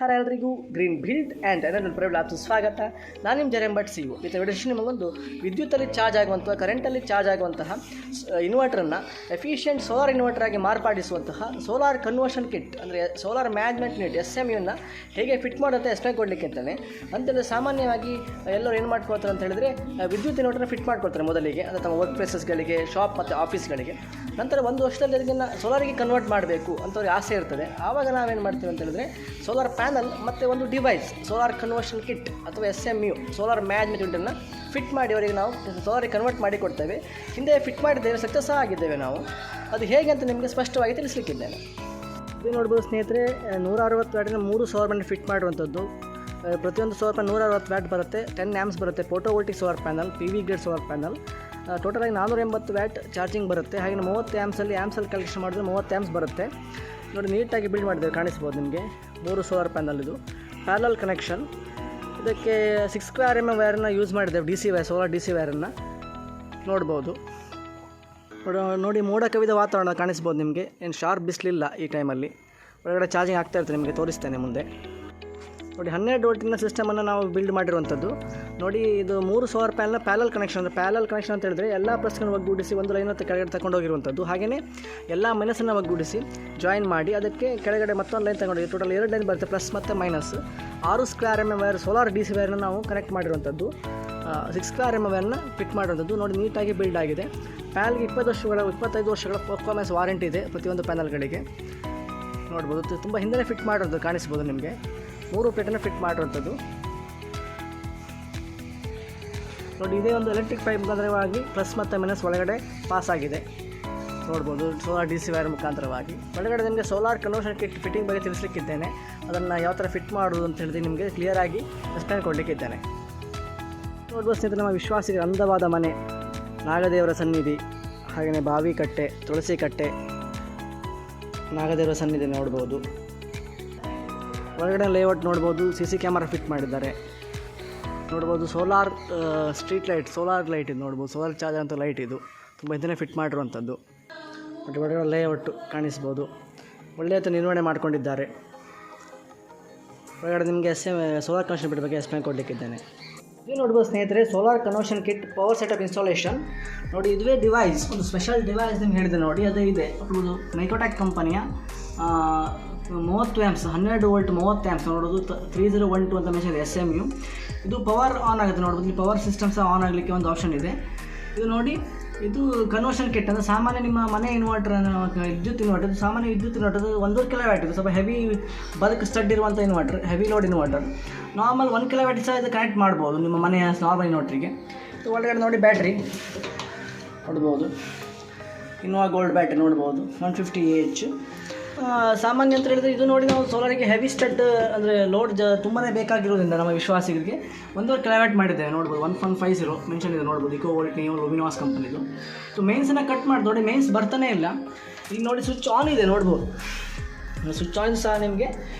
ನಮಸ್ಕಾರ ಎಲ್ರಿಗೂ. Green build and energy private labs ಸ್ವಾಗತ. ನಾನು ನಿಮ್ಮ ಜರೆಂ ಭಟ್ ಸಿಒ. ಈ ವಿಡಿಯೋದಲ್ಲಿ ನಿಮಗೊಂದು ವಿದ್ಯುತ್ತಲ್ಲಿ ಚಾರ್ಜ್ ಆಗುವಂತಹ, ಕರೆಂಟಲ್ಲಿ ಚಾರ್ಜ್ ಆಗುವಂತಹ ಇನ್ವರ್ಟರನ್ನು ಎಫಿಷಿಯೆಂಟ್ ಸೋಲಾರ್ ಇನ್ವರ್ಟರ್ ಆಗಿ ಮಾರ್ಪಾಡಿಸುವಂತಹ ಸೋಲಾರ್ ಕನ್ವರ್ಷನ್ ಕಿಟ್ ಅಂದರೆ ಸೋಲಾರ್ ಮ್ಯಾಗ್ನೆಟ್ ಯೂನಿಟ್ SMUನ ಹೇಗೆ ಫಿಟ್ ಮಾಡೋಂತ ಎಕ್ಸ್ಪ್ಲೈನ್ ಕೊಡಲಿಕ್ಕೆ ಅಂತಾನೆ. ಅಂತಂದರೆ ಸಾಮಾನ್ಯವಾಗಿ ಎಲ್ಲರೂ ಏನು ಮಾಡ್ಕೊಳ್ತಾರೆ ಅಂತ ಹೇಳಿದ್ರೆ ವಿದ್ಯುತ್ ಇನ್ವರ್ಟರ್ನ ಫಿಟ್ ಮಾಡ್ಕೊಳ್ತಾರೆ ಮೊದಲಿಗೆ, ಅಂದರೆ ತಮ್ಮ ವರ್ಕ್ ಪ್ಲೇಸಸ್ಗಳಿಗೆ, ಶಾಪ್ ಮತ್ತು ಆಫೀಸ್ಗಳಿಗೆ. ನಂತರ ಒಂದು ವರ್ಷದಲ್ಲಿ ಅದನ್ನು ಸೋಲಾರಿಗೆ ಕನ್ವರ್ಟ್ ಮಾಡಬೇಕು ಅಂತವ್ರಿಗೆ ಆಸೆ ಇರ್ತದೆ. ಆವಾಗ ನಾವೇನು ಮಾಡ್ತೀವಿ ಅಂತ ಹೇಳಿದ್ರೆ ಸೋಲಾರ್ ಪ್ಯಾನಲ್ ಮತ್ತು ಒಂದು ಡಿವೈಸ್ ಸೋಲಾರ್ ಕನ್ವರ್ಷನ್ ಕಿಟ್ ಅಥವಾ SMU ಸೋಲಾರ್ ಮ್ಯಾಗ್ನೆಟ್ ಯೂನಿಟನ್ನು ಫಿಟ್ ಮಾಡಿ ಅವರಿಗೆ ನಾವು ಸೋಲಾರಿಗೆ ಕನ್ವರ್ಟ್ ಮಾಡಿ ಕೊಡ್ತೇವೆ. ಹಿಂದೆ ಫಿಟ್ ಮಾಡಿದ್ದೇವೆ, ಸಕ್ಸಸ್ ಆಗಿದ್ದೇವೆ ನಾವು. ಅದು ಹೇಗೆ ಅಂತ ನಿಮಗೆ ಸ್ಪಷ್ಟವಾಗಿ ತಿಳಿಸಲಿಕ್ಕಿದ್ದೇನೆ. ಇದು ನೋಡ್ಬೋದು ಸ್ನೇಹಿತರೆ, 160 ವ್ಯಾಟಿನ 3 ಸೋಲಾರ್ ಪ್ಯಾನಲ್ ಫಿಟ್ ಮಾಡುವಂಥದ್ದು. ಪ್ರತಿಯೊಂದು ಸೋಲಾರ್ ಪ್ಯಾನಲ್ 160 ವ್ಯಾಟ್ ಬರುತ್ತೆ. 10 ಆ್ಯಮ್ಸ್ ಬರುತ್ತೆ. Photovoltaic solar panel, PV grade solar panel. ಟೋಟಲಾಗಿ 480 ವ್ಯಾಟ್ ಚಾರ್ಜಿಂಗ್ ಬರುತ್ತೆ. ಹಾಗೆ 30 ಆ್ಯಮ್ಸಲ್ಲಿ ಕಲೆಕ್ಷನ್ ಮಾಡಿದ್ರೆ 30 ಆ್ಯಮ್ಸ್ ಬರುತ್ತೆ. ನೋಡಿ, ನೀಟಾಗಿ ಬಿಲ್ಡ್ ಮಾಡಿದ್ದೇವೆ, ಕಾಣಿಸ್ಬೋದು ನಿಮಗೆ. 3 ಸೋಲಾರ್ ಪ್ಯಾನಲ್. ಇದು ಪ್ಯಾರಲಲ್ ಕನೆಕ್ಷನ್. ಇದಕ್ಕೆ 6 ಸ್ಕ್ವೇರ್ mm ವೈರನ್ನು ಯೂಸ್ ಮಾಡಿದ್ದೇವೆ, DC ವೈರ್, ಸೋಲಾರ್ DC ವೈರನ್ನು ನೋಡ್ಬೋದು. ನೋಡಿ, ಮೋಡ ಕವಿದ ವಾತಾವರಣ ಕಾಣಿಸ್ಬೋದು ನಿಮಗೆ. ಏನು ಶಾರ್ಪ್ ಬಿಸಿಲಿಲ್ಲ ಈ ಟೈಮಲ್ಲಿ. ಒಳಗಡೆ ಚಾರ್ಜಿಂಗ್ ಆಗ್ತಾ ಇರ್ತದೆ, ನಿಮಗೆ ತೋರಿಸ್ತೇನೆ ಮುಂದೆ. ನೋಡಿ, 12 ವೋಲ್ಟಿನ ಸಿಸ್ಟಮನ್ನು ನಾವು ಬಿಲ್ಡ್ ಮಾಡಿರುವಂಥದ್ದು. ನೋಡಿ, ಇದು 3 ಸೋಲಾರ್ ಪ್ಯಾನಲ್ನ ಪ್ಯಾರಲಲ್ ಕನೆಕ್ಷನ್. ಅಂದರೆ ಪ್ಯಾರಲಲ್ ಕನೆಕ್ಷನ್ ಅಂತ ಹೇಳಿದ್ರೆ ಎಲ್ಲ ಪ್ಲಸ್ಗಳನ್ನು ಒಗ್ಗೂಡಿಸಿ ಒಂದು ಲೈನ್ ಕೆಳಗಡೆ ತಗೊಂಡೋಗಿರುವಂಥದ್ದು. ಹಾಗೆಯೇ ಎಲ್ಲ ಮೈನಸನ್ನು ಒಗ್ಗೂಡಿಸಿ ಜಾಯಿನ್ ಮಾಡಿ ಅದಕ್ಕೆ ಕೆಳಗಡೆ ಮತ್ತೊಂದು ಲೈನ್ ತಗೊಂಡೋಗಿ ಟೋಟಲ್ 2 ಲೈನ್ ಬರುತ್ತೆ, ಪ್ಲಸ್ ಮತ್ತು minus. 6 square mm wire solar DC ವೈರನ್ನು ನಾವು ಕನೆಕ್ಟ್ ಮಾಡಿರುವಂಥದ್ದು. 6 ಸ್ಕ್ವೇರ್ mm ವೈರನ್ನು ಫಿಟ್ ಮಾಡಿರುವಂಥದ್ದು. ನೋಡಿ, ನೀಟಾಗಿ ಬಿಲ್ಡ್ ಆಗಿದೆ. ಪ್ಯಾನಲ್ಗೆ 25 ವರ್ಷಗಳ ಪರ್ಫಾರ್ಮೆನ್ಸ್ ವಾರಂಟಿ ಇದೆ ಪ್ರತಿಯೊಂದು ಪ್ಯಾನಲ್ಗಳಿಗೆ. ನೋಡ್ಬೋದು, ತುಂಬ ಹಿಂದೆ ಫಿಟ್ ಮಾಡಿರೋದು ಕಾಣಿಸ್ಬೋದು ನಿಮಗೆ. 3 ಪ್ಲೇಟನ್ನು ಫಿಟ್ ಮಾಡಿರುವಂಥದ್ದು. ನೋಡಿ, ಇದೇ ಒಂದು ಎಲೆಕ್ಟ್ರಿಕ್ ಪೈಪ್ ಮುಖಾಂತರವಾಗಿ ಪ್ಲಸ್ ಮತ್ತು ಮೈನಸ್ ಒಳಗಡೆ ಪಾಸ್ ಆಗಿದೆ. ನೋಡ್ಬೋದು, ಸೋಲಾರ್ DC ವೈರ್ ಮುಖಾಂತರವಾಗಿ. ಒಳಗಡೆ ನಿಮಗೆ ಸೋಲಾರ್ ಕನ್ವರ್ಷನ್ ಕಿಟ್ ಫಿಟ್ಟಿಂಗ್ ಬಗ್ಗೆ ತಿಳಿಸ್ಲಿಕ್ಕಿದ್ದೇನೆ. ಅದನ್ನು ಯಾವ ಥರ ಫಿಟ್ ಮಾಡೋದು ಅಂತ ಹೇಳಿದ್ರೆ ನಿಮಗೆ ಕ್ಲಿಯರಾಗಿ ಎಕ್ಸ್ಪ್ಲೈನ್ ಕೊಡಲಿಕ್ಕಿದ್ದೇನೆ. ನೋಡ್ಬೋದು ಸ್ನೇಹಿತರೆ, ನಮ್ಮ ವಿಶ್ವಾಸಿಗೆ ಅಂದವಾದ ಮನೆ, ನಾಗದೇವರ ಸನ್ನಿಧಿ, ಹಾಗೆಯೇ ಬಾವಿ ಕಟ್ಟೆ, ತುಳಸಿ ಕಟ್ಟೆ, ನಾಗದೇವರ ಸನ್ನಿಧಿ ನೋಡ್ಬೋದು. ಒಳಗಡೆ ಲೇಔಟ್ ನೋಡ್ಬೋದು. CC ಕ್ಯಾಮರಾ ಫಿಟ್ ಮಾಡಿದ್ದಾರೆ. ನೋಡ್ಬೋದು, solar street light, solar light ಇದು ನೋಡ್ಬೋದು. ಸೋಲಾರ್ ಚಾರ್ಜರ್ ಅಂತ ಲೈಟ್ ಇದು ತುಂಬ ಇದನ್ನೇ ಫಿಟ್ ಮಾಡಿರುವಂಥದ್ದು. ಮತ್ತು ಒಳಗಡೆ ಲೇಔಟ್ ಕಾಣಿಸ್ಬೋದು. ಒಳ್ಳೆಯ ನಿರ್ವಹಣೆ ಮಾಡ್ಕೊಂಡಿದ್ದಾರೆ. ಒಳಗಡೆ ನಿಮಗೆ ಸೋಲಾರ್ ಕನೆಕ್ಷನ್ ಬಿಟ್ ಬಗ್ಗೆ ಎಕ್ಸ್ಪ್ಲೈನ್ ಕೊಡಲಿಕ್ಕಿದ್ದೇನೆ. ಇದು ನೋಡ್ಬೋದು ಸ್ನೇಹಿತರೆ, solar conversion kit power setup installation. ನೋಡಿ, ಇದುವೇ ಡಿವೈಸ್, ಒಂದು ಸ್ಪೆಷಲ್ ಡಿವೈಸ್ ನಿಮ್ಗೆ ಹೇಳಿದೆ ನೋಡಿ, ಅದೇ ಇದೆ. ಅದು ಮೈಕ್ರೋಟ್ಯಾಕ್ ಕಂಪನಿಯ 30 ಆ್ಯಮ್ಸ್ 12 ವೋಲ್ಟ್ 30 ಆ್ಯಮ್ಸ್ ನೋಡೋದು. 3012 ಅಂತ ಮೆಷಿನ್ ಇದೆ, SMU. ಇದು ಪವರ್ ಆನ್ ಆಗುತ್ತೆ. ನೋಡ್ಬೋದು, ಇಲ್ಲಿ ಪವರ್ ಸಿಸ್ಟಮ್ ಸಹ ಆನ್ ಆಗಲಿಕ್ಕೆ ಒಂದು ಆಪ್ಷನ್ ಇದೆ. ಇದು ನೋಡಿ, ಇದು ಕನ್ವರ್ಷನ್ ಕಿಟ್ ಅಂದರೆ ಸಾಮಾನ್ಯ ನಿಮ್ಮ ಮನೆ ಇನ್ವರ್ಟರ್, ವಿದ್ಯುತ್ ಇನ್ವರ್ಟರ್, ಇದು ಸಾಮಾನ್ಯ ವಿದ್ಯುತ್ ಇನ್ವರ್ಟರ್ 1 ಕಿಲೋವ್ಯಾಟ್. ಇದು ಸ್ವಲ್ಪ ಹೆವಿ ಬಲ್ಕ್ ಸ್ಟಡ್ ಇರುವಂಥ inverter, heavy load inverter. Normal 1 kilowatt ಸಹ ಇದು ಕನೆಕ್ಟ್ ಮಾಡ್ಬೋದು ನಿಮ್ಮ ಮನೆಯ ನಾರ್ಮಲ್ ಇನ್ವರ್ಟ್ರಿಗೆ. ಇದು ಒಳಗಡೆ ನೋಡಿ ಬ್ಯಾಟ್ರಿ ನೋಡ್ಬೋದು, ಇನ್ನೋವಾ ಗೋಲ್ಡ್ ಬ್ಯಾಟ್ರಿ ನೋಡ್ಬೋದು, 150 Ah. ಸಾಮಾನ್ಯ ಅಂತ ಹೇಳಿದರೆ ಇದು ನೋಡಿ, ನಾವು ಸೋಲಾರಿಗೆ ಹೆವಿ ಸ್ಟಡ್ ಅಂದರೆ ಲೋಡ್ ತುಂಬಾ ಬೇಕಾಗಿರೋದ್ರಿಂದ ನಮ್ಮ ವಿಶ್ವಾಸಿಗಳಿಗೆ 1 ಕಿಲೋವ್ಯಾಟ್ ಮಾಡಿದ್ದೇವೆ. ನೋಡ್ಬೋದು, 1150 ಮೆನ್ಷನ್ ಇದೆ ನೋಡ್ಬೋದು. ಇಕೋ ವೋಲ್ಟ್ ನೀವು ಲುಮಿನಾಸ್ ಕಂಪನಿದು. ಸೊ ಮೇನ್ಸನ್ನು ಕಟ್ ಮಾಡಿ ನೋಡಿ, ಮೇನ್ಸ್ ಬರ್ತಾನೆ ಇಲ್ಲ. ಈಗ ನೋಡಿ, ಸ್ವಿಚ್ ಆನ್ ಇದೆ ನೋಡ್ಬೋದು. ಸ್ವಿಚ್ ಆನ್ ಸಹ ನಿಮಗೆ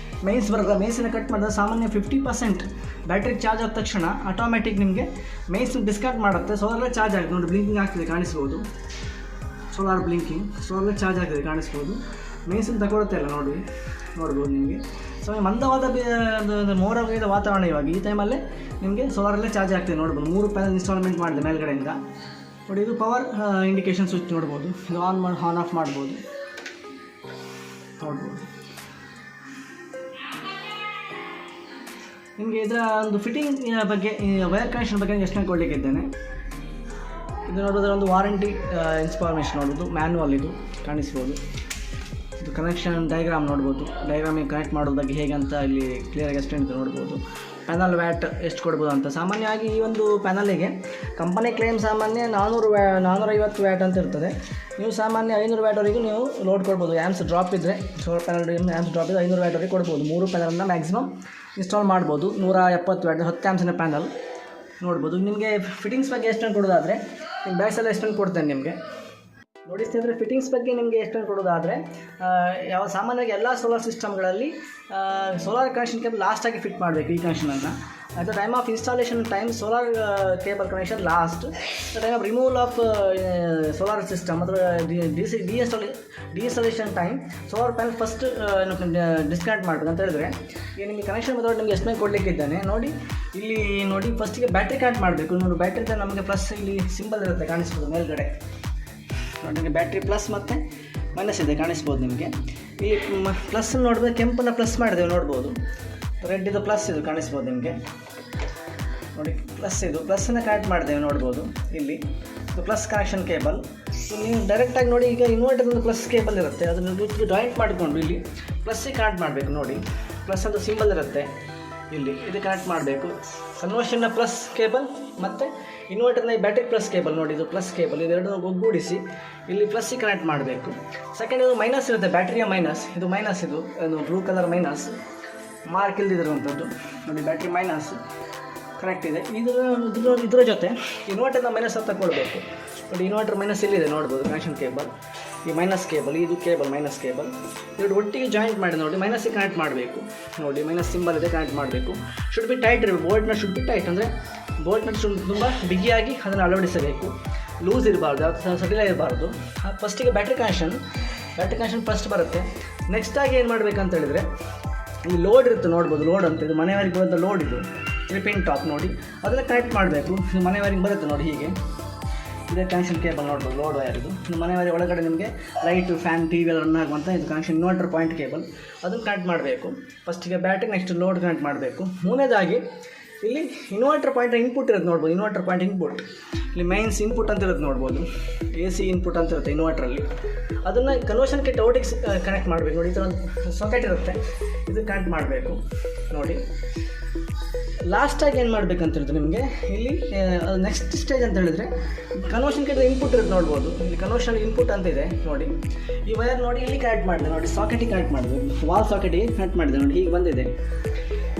ಮೇನ್ಸ್ ಬರೋಲ್ಲ. ಮೇನ್ಸನ್ನು ಕಟ್ ಮಾಡಿದ್ರೆ ಸಾಮಾನ್ಯ 50% ಬ್ಯಾಟ್ರಿ ಚಾರ್ಜ್ ಆದ ತಕ್ಷಣ ಆಟೋಮೆಟಿಕ್ ನಿಮಗೆ ಮೇನ್ಸ್ ಡಿಸ್ಕನೆಕ್ಟ್ ಮಾಡುತ್ತೆ. ಸೋಲಾರಲ್ಲೇ ಚಾರ್ಜ್ ಆಗುತ್ತೆ. ನೋಡಿ, ಬ್ಲಿಂಕಿಂಗ್ ಆಗ್ತಿದೆ ಕಾಣಿಸ್ಬೋದು. ಸೋಲಾರ್ ಬ್ಲಿಂಕಿಂಗ್, ಸೋಲಾರಲ್ಲೇ ಚಾರ್ಜ್ ಆಗ್ತಿದೆ ಕಾಣಿಸ್ಬೋದು. ಮೇನ್ಸನ್ನು ತಗೊಳುತ್ತೆ ಇಲ್ಲ ನೋಡ್ಬೋದು ನಿಮಗೆ. ಸೊ ಮಂದವಾದ ಮೋಡದ ವಾತಾವರಣ ಇವಾಗ ಈ ಟೈಮಲ್ಲೇ ನಿಮಗೆ ಸೋಲಾರಲ್ಲೇ ಚಾರ್ಜ್ ಆಗ್ತಿದೆ ನೋಡ್ಬೋದು. 3 ಪ್ಯಾನಲ್ ಇನ್ಸ್ಟಾಲ್ಮೆಂಟ್ ಮಾಡಿದೆ ಮೇಲ್ಗಡೆಯಿಂದ. ನೋಡಿ, ಇದು ಪವರ್ ಇಂಡಿಕೇಶನ್ ಸ್ವಿಚ್ ನೋಡ್ಬೋದು. ಇದು ಆನ್ ಆಫ್ ಮಾಡ್ಬೋದು ನೋಡ್ಬೋದು. ನಿಮಗೆ ಇದರ ಒಂದು ಫಿಟ್ಟಿಂಗ್ ಬಗ್ಗೆ, ವೈರ್ ಕನೆಕ್ಷನ್ ಬಗ್ಗೆ ಎಕ್ಸ್ಪ್ಲೈನ್ ಕೊಡಲಿಕ್ಕಿದ್ದೇನೆ. ಇದು ನೋಡೋದ್ರ ಒಂದು ವಾರಂಟಿ ಇನ್ಫಾರ್ಮೇಷನ್ ನೋಡ್ಬೋದು. ಮ್ಯಾನ್ಯುವಲ್ ಇದು ಕಾಣಿಸ್ಬೋದು. ಇದು ಕನೆಕ್ಷನ್ ಡಯಾಗ್ರಾಮ್ ನೋಡ್ಬೋದು. ಡಯಾಗ್ರಾಮಿಗೆ ಕನೆಕ್ಟ್ ಮಾಡೋದ್ರ ಬಗ್ಗೆ ಹೇಗೆ ಅಂತ ಇಲ್ಲಿ ಕ್ಲಿಯರಾಗಿ ಎಕ್ಸ್ಪ್ಲೇನ್ ನೋಡ್ಬೋದು. ಪ್ಯಾನಲ್ ವ್ಯಾಟ್ ಎಷ್ಟು ಕೊಡ್ಬೋದು ಅಂತ. ಸಾಮಾನ್ಯವಾಗಿ ಈ ಒಂದು ಪ್ಯಾನಲಿಗೆ ಕಂಪನಿ ಕ್ಲೇಮ್ ಸಾಮಾನ್ಯ 450 ವ್ಯಾಟ್ ಅಂತ ಇರ್ತದೆ. ನೀವು ಸಾಮಾನ್ಯ 500 ವ್ಯಾಟ್ವರೆಗೂ ನೀವು ಲೋಡ್ ಕೊಡ್ಬೋದು. ಆ್ಯಮ್ಸ್ ಡ್ರಾಪ್ ಇದ್ದರೆ, ಸೋಲಾರ್ ಪ್ಯಾನಲ್ ಆ್ಯಮ್ಸ್ ಡ್ರಾಪ್ ಇದ್ದರೆ 500 ವ್ಯಾಟ್ವರೆಗೆ ಕೊಡ್ಬೋದು. 3 ಪ್ಯಾನಲನ್ನು ಮ್ಯಾಕ್ಸಿಮಮ್ ಇನ್ಸ್ಟಾಲ್ ಮಾಡ್ಬೋದು. 170 ವ್ಯಾಟ್ 10 ಆ್ಯಮ್ಸಿನ ಪ್ಯಾನಲ್ ನೋಡ್ಬೋದು. ನಿಮಗೆ ಫಿಟ್ಟಿಂಗ್ಸ್ ಬಗ್ಗೆ ಎಕ್ಸ್ಪ್ಲೇನ್ ಕೊಡೋದಾದರೆ ನಿಮ್ಮ ಬ್ಯಾಗ್ಸೆಲ್ಲ ಎಕ್ಸ್ಪ್ಲೇನ್ ಕೊಡ್ತೇನೆ ನಿಮಗೆ. ನೋಡಿ ಸ್ನೇಹಿತರೆ, ಫಿಟ್ಟಿಂಗ್ಸ್ ಬಗ್ಗೆ ನಿಮಗೆ ಎಕ್ಸ್ಪ್ಲೇನ್ ಕೊಡೋದಾದರೆ, ಸಾಮಾನ್ಯವಾಗಿ ಎಲ್ಲ ಸೋಲಾರ್ ಸಿಸ್ಟಮ್ಗಳಲ್ಲಿ ಸೋಲಾರ್ ಕನೆಕ್ಷನ್ ಕೇಬಲ್ ಲಾಸ್ಟಾಗಿ ಫಿಟ್ ಮಾಡಬೇಕು ಈ ಕನೆಕ್ಷನನ್ನು. At the time of installation time solar cable connection last. The time of removal of solar system ಅಥವಾ deinstallation time solar panel first disconnect ಮಾಡಬೇಕು ಅಂತ ಹೇಳಿದ್ರೆ, ಈಗ ನಿಮಗೆ ಕನೆಕ್ಷನ್ ಮೆಥಡ್ ನಿಮಗೆ ಎಸ್ಟಿಮೇಟ್ ಕೊಡಲಿಕ್ಕಿದ್ದಾನೆ ನೋಡಿ. ಇಲ್ಲಿ ನೋಡಿ ಫಸ್ಟಿಗೆ ಬ್ಯಾಟ್ರಿ ಕನೆಕ್ಟ್ ಮಾಡಬೇಕು. ನೋಡಿ ಬ್ಯಾಟ್ರಿ ನಮಗೆ ಪ್ಲಸ್ ಇಲ್ಲಿ ಸಿಂಬಲ್ ಇರುತ್ತೆ ಕಾಣಿಸ್ಬೋದು ಮೇಲ್ಗಡೆ ನೋಡಿ. ನಿಮಗೆ ಬ್ಯಾಟ್ರಿ ಪ್ಲಸ್ ಮತ್ತು ಮೈನಸ್ ಇದೆ ಕಾಣಿಸ್ಬೋದು ನಿಮಗೆ. ಇಲ್ಲಿ ಪ್ಲಸ್ ನೋಡಿದ್ರೆ ಕೆಂಪನ್ನು ಪ್ಲಸ್ ಮಾಡಿದ್ದೇವೆ ನೋಡ್ಬೋದು, ರೆಡ್ ಇದು ಪ್ಲಸ್ ಇದು ಕಾಣಿಸ್ಬೋದು ನಿಮಗೆ ನೋಡಿ. ಪ್ಲಸ್ ಇದು ಪ್ಲಸ್ಸನ್ನು ಕನೆಕ್ಟ್ ಮಾಡಿದ್ದೇವೆ ನೋಡ್ಬೋದು ಇಲ್ಲಿ. ಇದು ಪ್ಲಸ್ ಕನೆಕ್ಷನ್ ಕೇಬಲ್. ನೀವು ಡೈರೆಕ್ಟಾಗಿ ನೋಡಿ, ಈಗ ಇನ್ವರ್ಟರ್ನ ಪ್ಲಸ್ ಕೇಬಲ್ ಇರುತ್ತೆ, ಅದನ್ನು ಜಾಯಿಂಟ್ ಮಾಡಿಕೊಂಡು ಇಲ್ಲಿ ಪ್ಲಸ್ಸಿಗೆ ಕನೆಕ್ಟ್ ಮಾಡಬೇಕು ನೋಡಿ. ಪ್ಲಸ್ ಅಂತ ಸಿಂಬಲ್ ಇರುತ್ತೆ ಇಲ್ಲಿ, ಇದು ಕನೆಕ್ಟ್ ಮಾಡಬೇಕು. ಕನ್ವರ್ಷನ್ನ ಪ್ಲಸ್ ಕೇಬಲ್ ಮತ್ತು ಇನ್ವರ್ಟರ್ನ ಬ್ಯಾಟ್ರಿ ಪ್ಲಸ್ ಕೇಬಲ್ ನೋಡಿ, ಇದು ಪ್ಲಸ್ ಕೇಬಲ್, ಇದೆರಡನ್ನು ಒಗ್ಗೂಡಿಸಿ ಇಲ್ಲಿ ಪ್ಲಸ್ಸಿಗೆ ಕನೆಕ್ಟ್ ಮಾಡಬೇಕು. ಸೆಕೆಂಡ್ ಇದು ಮೈನಸ್ ಇರುತ್ತೆ, ಬ್ಯಾಟ್ರಿಯ ಮೈನಸ್, ಇದು ಮೈನಸ್, ಇದು ಬ್ಲೂ ಕಲರ್ ಮೈನಸ್ ಮಾರ್ಕ್ ಇಲ್ದಿರುವಂಥದ್ದು ನೋಡಿ. ಬ್ಯಾಟ್ರಿ ಮೈನಸ್ ಕನೆಕ್ಟ್ ಇದೆ. ಇದರ ಜೊತೆ ಇನ್ವರ್ಟರ್ನ ಮೈನಸ್ ಅಂತ ಕೊಡಬೇಕು ನೋಡಿ. ಇನ್ವರ್ಟರ್ ಮೈನಸ್ ಇಲ್ಲಿದೆ ನೋಡ್ಬೋದು ಕನೆಕ್ಷನ್ ಕೇಬಲ್, ಈ ಮೈನಸ್ ಕೇಬಲ್, ಇದು ಕೇಬಲ್ ಮೈನಸ್ ಕೇಬಲ್, ಎರಡು ಒಟ್ಟಿಗೆ ಜಾಯಿಂಟ್ ಮಾಡಿ ನೋಡಿ ಮೈನಸ್ಸಿಗೆ ಕನೆಕ್ಟ್ ಮಾಡಬೇಕು ನೋಡಿ. ಮೈನಸ್ ಸಿಂಬಲ್ ಇದೆ, ಕನೆಕ್ಟ್ ಮಾಡಬೇಕು. ಶುಡ್ ಬಿ ಟೈಟ್ ಇರಬೇಕು, ಬೋಲ್ಟ್ನ ಶುಡ್ ಬಿ ಟೈಟ್, ಅಂದರೆ ಬೋಲ್ಟ್ನ ತುಂಬ ಬಿಗಿಯಾಗಿ ಅದನ್ನು ಅಳವಡಿಸಬೇಕು, ಲೂಸ್ ಇರಬಾರ್ದು, ಯಾವುದು ಸಡಿಲ ಇರಬಾರ್ದು. ಫಸ್ಟಿಗೆ ಬ್ಯಾಟ್ರಿ ಕನೆಕ್ಷನ್ ಫಸ್ಟ್ ಬರುತ್ತೆ. ನೆಕ್ಸ್ಟಾಗಿ ಏನು ಮಾಡಬೇಕಂತ ಹೇಳಿದರೆ, ಇಲ್ಲಿ ಲೋಡ್ ಇರುತ್ತೆ ನೋಡ್ಬೋದು, ಲೋಡ್ ಅಂತ ಇದು ಮನೆಯವರಿಗೆ ಬರುವಂಥ ಲೋಡ್, ಇದು 3 ಪಿನ್ ಟಾಪ್ ನೋಡಿ, ಅದನ್ನು ಕನೆಕ್ಟ್ ಮಾಡಬೇಕು. ಇದು ಮನೆಯವರಿಗೆ ಬರುತ್ತೆ ನೋಡಿ, ಹೀಗೆ ಇದೇ ಕನೆಕ್ಷನ್ ಕೇಬಲ್ ನೋಡ್ಬೋದು, ಲೋಡ್ ವೈರ್ ಇದು. ಮನೆಯವರ ಒಳಗಡೆ ನಿಮಗೆ ಲೈಟು, ಫ್ಯಾನ್, ಟಿ ವಿ ಎಲ್ಲ ರನ್ ಆಗುವಂಥ ಇದು ಕನೆಕ್ಷನ್ ಇನ್ವರ್ಟರ್ ಪಾಯಿಂಟ್ ಕೇಬಲ್, ಅದನ್ನು ಕನೆಕ್ಟ್ ಮಾಡಬೇಕು. ಫಸ್ಟಿಗೆ ಬ್ಯಾಟ್ರಿ, ನೆಕ್ಸ್ಟ್ ಲೋಡ್ ಕನೆಕ್ಟ್ ಮಾಡಬೇಕು. ಮೂರನೇದಾಗಿ ಇಲ್ಲಿ ಇನ್ವರ್ಟರ್ ಪಾಯಿಂಟ್ ಇನ್ಪುಟ್ ಇರುತ್ತೆ ನೋಡ್ಬೋದು, ಇನ್ವರ್ಟರ್ ಪಾಯಿಂಟ್ ಇನ್ಪುಟ್, ಇಲ್ಲಿ ಮೈನ್ಸ್ ಇನ್ಪುಟ್ ಅಂತ ಇರುತ್ತೆ ನೋಡ್ಬೋದು, AC ಇನ್ಪುಟ್ ಅಂತ ಇರುತ್ತೆ ಇನ್ವರ್ಟ್ರಲ್ಲಿ. ಅದನ್ನು ಕನ್ವರ್ಷನ್ ಕಿಟ್ ಔಟಿಗೆ ಕನೆಕ್ಟ್ ಮಾಡಬೇಕು ನೋಡಿ. ಈ ಥರ ಒಂದು ಸಾಕೆಟ್ ಇರುತ್ತೆ, ಇದು ಕನೆಕ್ಟ್ ಮಾಡಬೇಕು ನೋಡಿ. ಲಾಸ್ಟಾಗಿ ಏನು ಮಾಡಬೇಕಂತ ಹೇಳಿದ್ರೆ ನಿಮಗೆ ಇಲ್ಲಿ ನೆಕ್ಸ್ಟ್ ಸ್ಟೇಜ್ ಅಂತ ಹೇಳಿದರೆ, ಕನ್ವರ್ಷನ್ ಕಿಟ್ ಇನ್ಪುಟ್ ಇರುತ್ತೆ ನೋಡ್ಬೋದು, ಇಲ್ಲಿ ಕನ್ವರ್ಷನ್ ಇನ್ಪುಟ್ ಅಂತ ಇದೆ ನೋಡಿ. ಈ ವೈರ್ ನೋಡಿ ಇಲ್ಲಿ ಕನೆಕ್ಟ್ ಮಾಡಿದೆ ನೋಡಿ, ಸಾಕೆಟಿಗೆ ಕನೆಕ್ಟ್ ಮಾಡಬೇಕು, ವಾಲ್ ಸಾಕೆಟಿಗೆ ಕನೆಕ್ಟ್ ಮಾಡಿದೆ ನೋಡಿ, ಹೀಗೆ ಬಂದಿದೆ.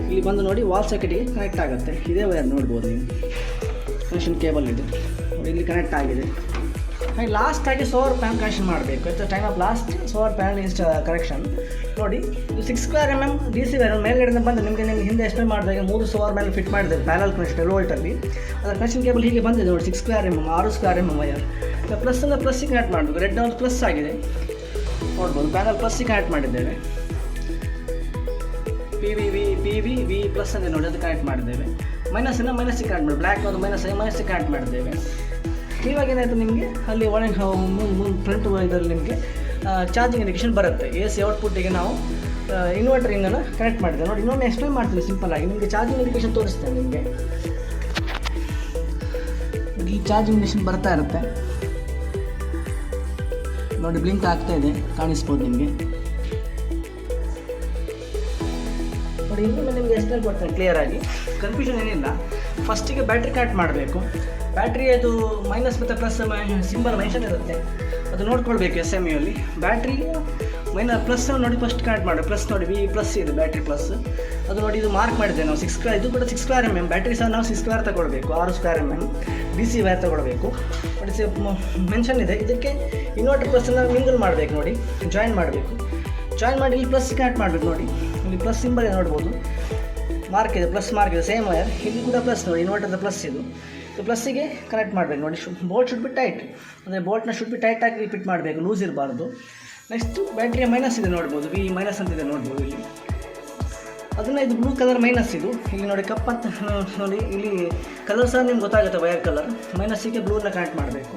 ಇಲ್ಲಿ ಬಂದು ನೋಡಿ ವಾಲ್ ಸಾಕೆಟಿಗೆ ಕನೆಕ್ಟ್ ಆಗುತ್ತೆ, ಇದೇ ವೈರ್ ನೋಡ್ಬೋದು ನೀವು. ಕನೆಕ್ಷನ್ ಕೇಬಲ್ ಇದು ನೋಡಿ, ಇಲ್ಲಿ ಕನೆಕ್ಟ್ ಆಗಿದೆ. ಹಾಗೆ ಲಾಸ್ಟಾಗಿ ಸೋಲಾರ್ ಪ್ಯಾನಲ್ ಕನೆಕ್ಷನ್ ಮಾಡಬೇಕು. At the time of last solar panel connection ನೋಡಿ. ಇದು 6 ಸ್ಕ್ವೇರ್ mm DC ವೈರ್ ಮೇಲ್ಗಡೆಯಿಂದ ಬಂದು ನಿಮಗೆ ಹಿಂದೆ ಎಕ್ಸ್ಪ್ಲೇನ್ ಮಾಡಿದಾಗ 3 ಸೋಲಾರ್ ಮೇಲೆ ಫಿಟ್ ಮಾಡಿದೆ ಪ್ಯಾನಲ್ ಕನೆಕ್ಷನ್ ವೋಲ್ಟಲ್ಲಿ. ಅದರ ಕನೆಕ್ಷನ್ ಕೇಬಲ್ ಹೀಗೆ ಬಂದಿದೆ ನೋಡಿ, 6 square mm 6 square mm wire. ಪ್ಲಸ್ಸನ್ನು ಪ್ಲಸ್ಸಿಗೆ ಕನೆಕ್ಟ್ ಮಾಡಬೇಕು, ರೆಡ್ ಒಂದು ಪ್ಲಸ್ ಆಗಿದೆ ನೋಡ್ಬೋದು, ಪ್ಯಾನಲ್ ಪ್ಲಸ್ಸಿಗೆ ಕನೆಕ್ಟ್ ಮಾಡಿದ್ದೇವೆ. PV ಪ್ಲಸ್ ಅಂದರೆ ನೋಡಿ, ಅದು ಕನೆಕ್ಟ್ ಮಾಡಿದ್ದೇವೆ. ಮೈನಸ್ಸಿಗೆ ಕನೆಕ್ಟ್ ಮಾಡಿ, ಬ್ಲ್ಯಾಕ್ ಒಂದು ಮೈನಸ್ಸಿಗೆ ಕನೆಕ್ಟ್ ಮಾಡಿದ್ದೇವೆ. ಇವಾಗ ಏನಾಯಿತು ನಿಮಗೆ ಅಲ್ಲಿ ಒಳಗೆ ಫ್ರಂಟ್ ಇದರಲ್ಲಿ ನಿಮಗೆ ಚಾರ್ಜಿಂಗ್ ಇಂಡಿಕೇಶನ್ ಬರುತ್ತೆ. AC ಔಟ್ಪುಟ್ಟಿಗೆ ನಾವು ಇನ್ವರ್ಟರ್ ಇಂದನ್ನು ಕನೆಕ್ಟ್ ಮಾಡಿದ್ದೇವೆ ನೋಡಿ. ಇನ್ನೊಂದು ಎಕ್ಸ್ಪ್ಲೇನ್ ಮಾಡ್ತೀನಿ ಸಿಂಪಲ್ಲಾಗಿ, ನಿಮಗೆ ಚಾರ್ಜಿಂಗ್ ಇಂಡಿಕೇಶನ್ ತೋರಿಸ್ತೇನೆ ನಿಮಗೆ. ಇಲ್ಲಿ ಚಾರ್ಜಿಂಗ್ ಇಂಡಿಕೇಶನ್ ಬರ್ತಾ ಇರುತ್ತೆ ನೋಡಿ, ಬ್ಲಿಂಕ್ ಆಗ್ತಾ ಇದೆ ಕಾಣಿಸ್ಬೋದು ನಿಮಗೆ ನೋಡಿ. ಇನ್ನೊಮ್ಮೆ ನಿಮಗೆ ಎಕ್ಸ್ಪ್ಲೇನ್ ಕೊಡ್ತೇನೆ ಕ್ಲಿಯರಾಗಿ, ಕನ್ಫ್ಯೂಷನ್ ಏನಿಲ್ಲ. ಫಸ್ಟಿಗೆ ಬ್ಯಾಟ್ರಿ ಕನೆಕ್ಟ್ ಮಾಡಬೇಕು. ಬ್ಯಾಟ್ರಿ ಅದು ಮೈನಸ್ ಮತ್ತು ಪ್ಲಸ್ ಸಿಂಬಲ್ ಮೆನ್ಷನ್ ಇರುತ್ತೆ, ಅದು ನೋಡ್ಕೊಳ್ಬೇಕು SMUಯಲ್ಲಿ. ಬ್ಯಾಟ್ರಿ ಪ್ಲಸ್ ನೋಡಿ ಫಸ್ಟ್ ಕನೆಕ್ಟ್ ಮಾಡಿ, ಪ್ಲಸ್ ನೋಡಿ V ಪ್ಲಸ್ ಇದೆ ಬ್ಯಾಟ್ರಿ ಪ್ಲಸ್, ಅದು ನೋಡಿ ಇದು ಮಾರ್ಕ್ ಮಾಡಿದ್ದೇವೆ ನಾವು 6 ಸ್ಕ್ವೇರ್, ಇದು ಕೂಡ 6 ಸ್ಕ್ವೇರ್ mm. ಬ್ಯಾಟ್ರಿ ಸಹ ನಾವು 6 ಸ್ಕ್ವೇರ್ ತಗೊಳ್ಬೇಕು, 6 ಸ್ಕ್ವೇರ್ mm DC ವೈರ್ ತಗೊಳ್ಬೇಕು ನೋಡಿ, ಮೆನ್ಷನ್ ಇದೆ. ಇದಕ್ಕೆ ಇನ್ವರ್ಟರ್ ಪ್ಲಸ್ಸನ್ನು ಮಿಂಗಲ್ ಮಾಡಬೇಕು ನೋಡಿ, ಜಾಯಿನ್ ಮಾಡಬೇಕು. ಜಾಯಿನ್ ಮಾಡಿ ಇಲ್ಲಿ ಪ್ಲಸ್ ಕನೆಕ್ಟ್ ಮಾಡಬೇಕು ನೋಡಿ, ಇಲ್ಲಿ ಪ್ಲಸ್ ಸಿಂಬಲ್ ನೋಡ್ಬೋದು, ಮಾರ್ಕ್ ಇದೆ, ಪ್ಲಸ್ ಮಾರ್ಕ್ ಇದೆ, ಸೇಮ್ ವೈರ್. ಇಲ್ಲಿ ಕೂಡ ಪ್ಲಸ್ ನೋಡಿ, ಇನ್ವರ್ಟರ್ದ ಪ್ಲಸ್ ಇದು ಪ್ಲಸ್ಸಿಗೆ ಕನೆಕ್ಟ್ ಮಾಡಬೇಕು ನೋಡಿ. ಬೋಲ್ಟ್ ಶುಡ್ ಬಿ ಟೈಟ್, ಅಂದರೆ ಬೋಲ್ಟ್ನ ಶುಡ್ ಬಿ ಟೈಟಾಗಿ ಫಿಟ್ ಮಾಡಬೇಕು, ಲೂಸ್ ಇರಬಾರ್ದು. ನೆಕ್ಸ್ಟು ಬ್ಯಾಟ್ರಿಯ ಮೈನಸ್ ಇದೆ ನೋಡ್ಬೋದು, V ಮೈನಸ್ ಅಂತಿದೆ ನೋಡ್ಬೋದು ಇಲ್ಲಿ. ಅದನ್ನು ಇದು ಬ್ಲೂ ಕಲರ್ ಮೈನಸ್, ಇದು ಇಲ್ಲಿ ನೋಡಿ ಕಪ್ ಅಂತ ನೋಡಿ, ಇಲ್ಲಿ ಕಲರ್ ಸಹ ನಿಮ್ಗೆ ಗೊತ್ತಾಗುತ್ತೆ ವೈರ್ ಕಲರ್. ಮೈನಸ್ಸಿಗೆ ಬ್ಲೂನ ಕನೆಕ್ಟ್ ಮಾಡಬೇಕು.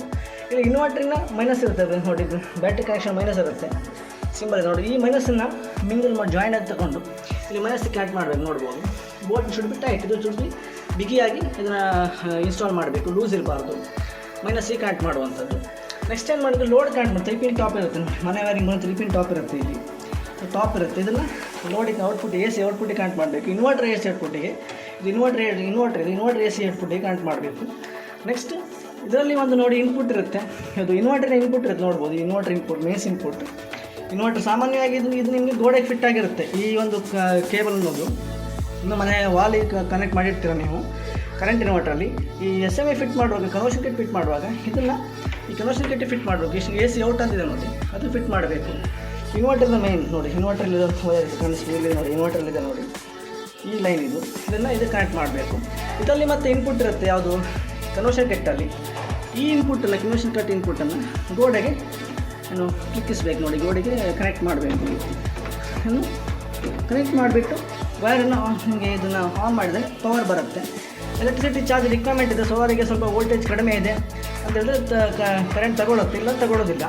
ಇಲ್ಲಿ ಇನ್ವರ್ಟ್ರಿನ ಮೈನಸ್ ಇರುತ್ತೆ ನೋಡಿ, ಇದು ಬ್ಯಾಟ್ರಿ ಕನೆಕ್ಷನ್ ಮೈನಸ್ ಇರುತ್ತೆ ಸಿಂಬಲ್ ನೋಡಿ. ಈ ಮೈನಸ್ಸನ್ನು ಮಿಂಗಲ್ ಮಾಡಿ ಜಾಯಿಂಟ್ ಆಗಿ ತಗೊಂಡು ಇಲ್ಲಿ ಮೈನಸ್ಸಿಗೆ ಕನೆಕ್ಟ್ ಮಾಡಬೇಕು ನೋಡ್ಬೋದು. ಬೋಲ್ಟ್ ಶುಡ್ ಬಿ ಟೈಟ್, ಇದು ಶುಡ್ ಬಿ ಬಿಗಿಯಾಗಿ ಇದನ್ನು ಇನ್ಸ್ಟಾಲ್ ಮಾಡಬೇಕು, ಲೂಸ್ ಇರಬಾರ್ದು. ಮೈನಸ್ಸಿಗೆ ಕನೆಕ್ಟ್ ಮಾಡುವಂಥದ್ದು. ನೆಕ್ಸ್ಟ್ ಏನು ಮಾಡಿದ್ರೆ ಲೋಡ್ ಕನೆಕ್ಟ್ ಮಾಡಿ, 3 ಪಿನ್ ಟಾಪ್ ಇರುತ್ತೆ ಮನೆ ವೈರಿಂಗ್ ಬಂದು 3 ಪಿನ್ ಟಾಪ್ ಇರುತ್ತೆ, ಇಲ್ಲಿ ಟಾಪ್ ಇರುತ್ತೆ. ಇದನ್ನು ಲೋಡಿಗೆ ಔಟ್ಪುಟ್ AC ಔಟ್ಪುಟ್ಟಿಗೆ ಕನೆಕ್ಟ್ ಮಾಡಬೇಕು. ಇನ್ವರ್ಟರ್ AC ಔಟ್ಪುಟ್ಟಿಗೆ, ಇದು ಇನ್ವರ್ಟರ್ AC ಔಟ್ಪುಟ್ಟಿಗೆ ಕನೆಕ್ಟ್ ಮಾಡಬೇಕು. ನೆಕ್ಸ್ಟ್ ಇದರಲ್ಲಿ ಒಂದು ನೋಡಿ ಇನ್ಪುಟ್ ಇರುತ್ತೆ, ಇದು ಇನ್ವರ್ಟರ್ ಇನ್ಪುಟ್ ಇರುತ್ತೆ ನೋಡ್ಬೋದು, inverter input Mein input. Inverter ಸಾಮಾನ್ಯವಾಗಿ ಇದು ನಿಮಗೆ ಗೋಡೆಗೆ ಫಿಟ್ ಆಗಿರುತ್ತೆ. ಈ ಒಂದು ಕೇಬಲ್ ಅನ್ನೋದು ಇನ್ನು ಮನೆ ವಾಲಿಗೆ ಕನೆಕ್ಟ್ ಮಾಡಿರ್ತೀರ ನೀವು ಕರೆಂಟ್ ಇನ್ವರ್ಟ್ರಲ್ಲಿ. ಈ SMA ಫಿಟ್ ಮಾಡುವಾಗ, ಕನ್ವರ್ಷನ್ ಕಿಟ್ ಫಿಟ್ ಮಾಡುವಾಗ ಇದನ್ನು ಈ ಕನ್ವರ್ಷನ್ ಕಿಟ್ ಫಿಟ್ ಮಾಡಬೇಕು. AC ಔಟ್ ಅಂತಿದೆ ನೋಡಿ, ಅದು ಫಿಟ್ ಮಾಡಬೇಕು. ಇನ್ವರ್ಟರ್ನ ಮೇನ್ ನೋಡಿ, ಇನ್ವರ್ಟರ್ಲಿರೋ ಕಾಣಿಸ್ತಿದೆ ನೋಡಿ, ಇನ್ವರ್ಟರ್ಲಿದೆ ನೋಡಿ, ಈ ಲೈನ್ ಇದು, ಇದನ್ನು ಇದು ಕನೆಕ್ಟ್ ಮಾಡಬೇಕು. ಇದರಲ್ಲಿ ಮತ್ತೆ ಇನ್ಪುಟ್ ಇರುತ್ತೆ, ಯಾವುದು ಕನ್ವರ್ಷನ್ ಕಟ್ಟಲ್ಲಿ. ಈ ಇನ್ಪುಟ್ಟಲ್ಲ, ಕನ್ವರ್ಷನ್ ಕಟ್ ಇನ್ಪುಟ್ಟನ್ನು ಗೋಡೆಗೆ ಏನು ಕ್ಲಿಕ್ಕಿಸ್ಬೇಕು ನೋಡಿ, ಗೋಡೆಗೆ ಕನೆಕ್ಟ್ ಮಾಡಬೇಕು. ಇನ್ನು ಕನೆಕ್ಟ್ ಮಾಡಿಬಿಟ್ಟು ವೈರನ್ನು ನಿಮಗೆ ಇದನ್ನು ಆನ್ ಮಾಡಿದರೆ ಪವರ್ ಬರುತ್ತೆ. ಎಲೆಕ್ಟ್ರಿಸಿಟಿ ಚಾರ್ಜ್ ರಿಕ್ವೈರ್ಮೆಂಟ್ ಇದೆ, ಸೋಲಾರಿಗೆ ಸ್ವಲ್ಪ ವೋಲ್ಟೇಜ್ ಕಡಿಮೆ ಇದೆ ಅಂತ ಹೇಳಿದ್ರೆ ಕರೆಂಟ್ ತಗೊಳುತ್ತೆ, ಇಲ್ಲ ತಗೊಳ್ಳೋದಿಲ್ಲ.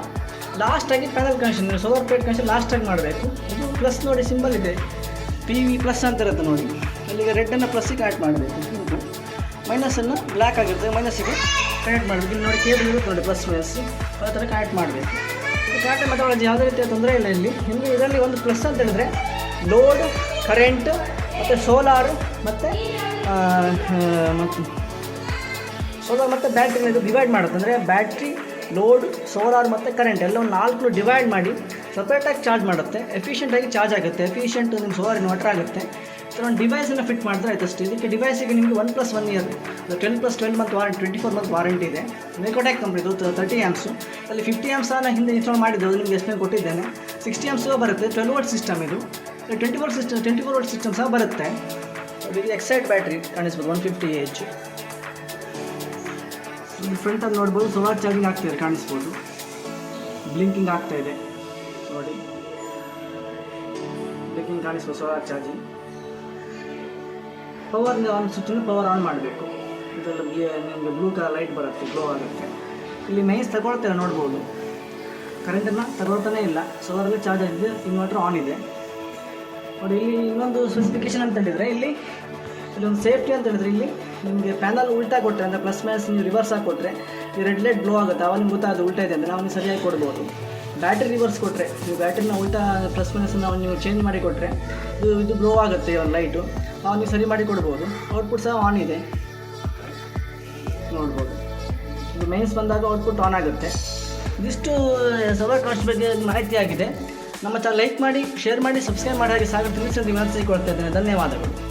ಲಾಸ್ಟಾಗಿ panel connection, solar plate connection ಲಾಸ್ಟಾಗಿ ಮಾಡಬೇಕು. ಇದು ಪ್ಲಸ್ ನೋಡಿ, ಸಿಂಬಲ್ ಇದೆ, PV ಪ್ಲಸ್ ಅಂತ ಇರುತ್ತೆ ನೋಡಿ, ಅಲ್ಲಿಗೆ ರೆಡ್ಡನ್ನು ಪ್ಲಸ್ಸಿಗೆ ಕನೆಕ್ಟ್ ಮಾಡಬೇಕು, ಮೈನಸನ್ನು ಬ್ಲ್ಯಾಕ್ ಆಗಿರುತ್ತೆ ಮೈನಸ್ಸಿಗೆ ಕನೆಕ್ಟ್ ಮಾಡಬೇಕು. ಇಲ್ಲಿ ನೋಡಿ ಕೇಬಲ್ ಇರುತ್ತೆ ನೋಡಿ, ಪ್ಲಸ್ ಮೈನಸ್ ಆ ಥರ ಕನೆಕ್ಟ್ ಮಾಡಬೇಕು. ಇದು ಕನೆಕ್ಟ್ ಮೆಥಡಾಲಜಿ ಯಾವುದೇ ರೀತಿಯ ತೊಂದರೆ ಇಲ್ಲ ಇಲ್ಲಿ. ನಿಮಗೆ ಇದರಲ್ಲಿ ಒಂದು ಪ್ಲಸ್ ಅಂತ ಹೇಳಿದ್ರೆ ಲೋಡ್, ಕರೆಂಟ್ ಮತ್ತು ಸೋಲಾರು ಮತ್ತು ಸೋಲಾರ್ ಮತ್ತು ಬ್ಯಾಟ್ರಿನ ಇದು ಡಿವೈಡ್ ಮಾಡುತ್ತೆ. ಅಂದರೆ ಬ್ಯಾಟ್ರಿ, ಲೋಡ್, ಸೋಲಾರ್ ಮತ್ತು ಕರೆಂಟ್ ಎಲ್ಲ ಒಂದು 4 ಡಿವೈಡ್ ಮಾಡಿ ಸಪ್ರೇಟಾಗಿ ಚಾರ್ಜ್ ಮಾಡುತ್ತೆ. ಎಫಿಷಿಯೆಂಟಾಗಿ ಚಾರ್ಜ್ ಆಗುತ್ತೆ, ಎಫಿಷಿಯೆಂಟ್ ನಿಮ್ಮ ಸೋಲಾರ್ ಇನ್ವರ್ಟರ್ ಆಗುತ್ತೆ. ಈ ಒಂದು ಡಿವೈಸನ್ನು ಫಿಟ್ ಮಾಡಿದ್ರೆ ಆಯ್ತು ಅಷ್ಟೇ. ಇದಕ್ಕೆ ಡಿವೈಸಿಗೆ ನಿಮಗೆ 1+1 year 12+12 month warranty, 24 month warranty ಇದೆ. ಮೇಕೋಟ್ಯಾಕ್ ಕಂಪ್ನಿದು 30 ಆ್ಯಂಪ್ಸು. ಅಲ್ಲಿ 50 ಆ್ಯಂಪ್ಸ್ ನಾನು ಹಿಂದೆ ಇನ್ಸ್ಟಾಲ್ ಮಾಡಿದ್ದು, ಅದು ನಿಮಗೆ ಎಷ್ಟನೇ ಕೊಟ್ಟಿದ್ದೇನೆ. 60 ಆ್ಯಂಪ್ಸ್ ಬರುತ್ತೆ, 12 ವೋಲ್ಟ್ ಸಿಸ್ಟಮ್ ಇದು. 24 ವೋಲ್ಟ್ ಸಿಸ್ಟಮ್ ಸಹ ಬರುತ್ತೆ. ಇದು ಎಕ್ಸೈಡ್ ಬ್ಯಾಟ್ರಿ ಕಾಣಿಸ್ಬೋದು, 150 Ah. ಇಲ್ಲಿ ಫ್ರಂಟಲ್ಲಿ ನೋಡ್ಬೋದು, ಸೋಲಾರ್ ಚಾರ್ಜಿಂಗ್ ಆಗ್ತಾಯಿದೆ ಕಾಣಿಸ್ಬೋದು, ಬ್ಲಿಂಕಿಂಗ್ ಆಗ್ತಾಯಿದೆ ನೋಡಿ, ಬ್ಲಿಂಕಿಂಗ್ ಕಾಣಿಸ್ಬೋದು ಸೋಲಾರ್ ಚಾರ್ಜಿಂಗ್. ಪವರ್ ಆನ್ ಸ್ವಿಚ್ಚನ್ನು ಪವರ್ ಆನ್ ಮಾಡಬೇಕು. ಇದರಲ್ಲಿ ನಿಮಗೆ ಬ್ಲೂ ಕಲರ್ ಲೈಟ್ ಬರುತ್ತೆ, ಗ್ಲೋ ಆಗುತ್ತೆ. ಇಲ್ಲಿ ಮೈನ್ಸ್ ತಗೊಳ್ತೇವೆ ನೋಡ್ಬೋದು, ಕರೆಂಟನ್ನು ತಗೊಳ್ತಾನೇ ಇಲ್ಲ, ಸೋಲಾರಲ್ಲಿ ಚಾರ್ಜ್ ಆಗಿದೆ, ಇನ್ವರ್ಟರ್ ಆನ್ ಇದೆ ನೋಡಿ. ಇಲ್ಲಿ ಇನ್ನೊಂದು ಸ್ಪೆಸಿಫಿಕೇಶನ್ ಅಂತ ಹೇಳಿದರೆ, ಇಲ್ಲೊಂದು ಸೇಫ್ಟಿ ಅಂತ ಹೇಳಿದ್ರೆ, ಇಲ್ಲಿ ನಿಮಗೆ ಪ್ಯಾನಲ್ ಉಲ್ಟಾ ಕೊಟ್ಟರೆ ಅಂದರೆ ಪ್ಲಸ್ ಮೈನಸ್ ನೀವು ರಿವರ್ಸ್ ಆಗಿ ಕೊಟ್ಟರೆ ಈ ರೆಡ್ ಲೈಟ್ ಬ್ಲೋ ಆಗುತ್ತೆ, ಅವಾಗ ನಿಮ್ಗೆ ಗೊತ್ತಾಗುತ್ತೆ ಉಲ್ಟಾ ಇದೆ ಅಂದರೆ ನಾವು ನೀವು ಸರಿಯಾಗಿ ಕೊಡ್ಬೋದು. ಬ್ಯಾಟ್ರಿ ರಿವರ್ಸ್ ಕೊಟ್ಟರೆ, ನೀವು ಬ್ಯಾಟ್ರಿನ ಉಲ್ಟಾ ಪ್ಲಸ್ ಮೈನಸ್ನ ನೀವು ಚೇಂಜ್ ಮಾಡಿ ಕೊಟ್ಟರೆ ಇದು ಬ್ಲೋ ಆಗುತ್ತೆ ಒಂದು ಲೈಟು, ಅವಾಗ ನೀವು ಸರಿ ಮಾಡಿ ಕೊಡ್ಬೋದು. ಔಟ್ಪುಟ್ ಸಹ ಆನ್ ಇದೆ ನೋಡ್ಬೋದು, ಇದು ಮೈನ್ಸ್ ಬಂದಾಗ ಔಟ್ಪುಟ್ ಆನ್ ಆಗುತ್ತೆ. ಇದಿಷ್ಟು ಸೋಲಾರ್ ಕಾಸ್ಟ್ ಬಗ್ಗೆ ಮಾಹಿತಿ ಆಗಿದೆ. ನಮ್ಮ ಚಾನಲ್ ಲೈಕ್ ಮಾಡಿ, ಶೇರ್ ಮಾಡಿ, ಸಬ್ಸ್ಕ್ರೈಬ್ ಮಾಡಿ, ಹಾಗೆ ಸಾಗರ ತಿಳಿಸಿ ವಿನಂತಿಸಿಕೊಳ್ತಾ ಇದ್ದೇನೆ. ಧನ್ಯವಾದಗಳು.